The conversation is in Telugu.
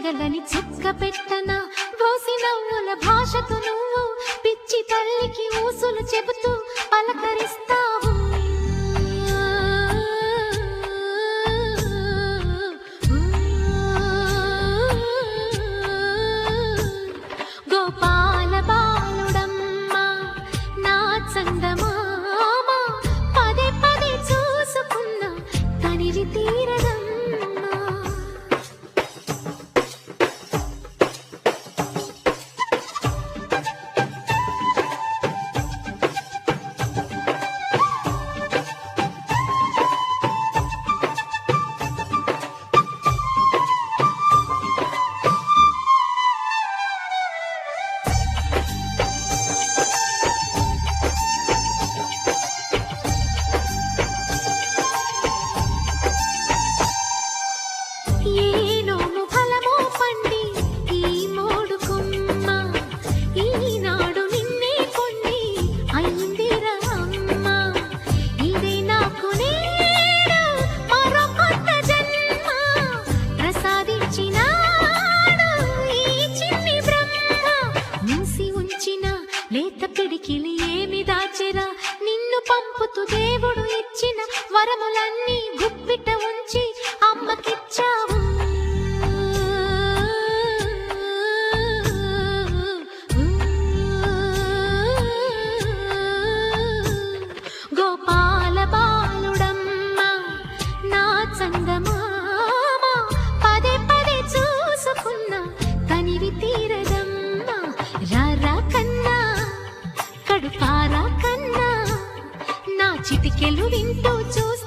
పగలని చుక్క పెట్టనా బోసి నవ్వుల భాషతో నువ్వు పిచ్చి తల్లికి ఊసులు చెబుతూ పలకరిస్తావు గోపాల బాలుడమ్మ నా చందమామ పదే పదే చూసుకున్న కనివి తీరదమ్మ ఏనోము ఫలమో పండి ఈ మోడుకుమ్మ ఈనాడు నిన్నే కొన్ని అయిందిరా అమ్మ ఇదే నాకు నేడు మరో కొత్త జన్మ ప్రసాదించినాడు ఈ చిన్ని బ్రహ్మ మూసి ఉంచిన లేత పిడికిలి ఏమి దాచెరా నిన్ను పంపుతూ దేవుడు ఇచ్చిన వరములన్నీ గుప్పిట ఉంచి అమ్మకిచ్చావు గోపాల బాలుడమ్మ నా చందమామ పదే పదే చూసుకున్న కనివి తీరదమ్మ రారా కన్నా కడుపారా కన్నా నా చిటికెలు వింటూ చూసి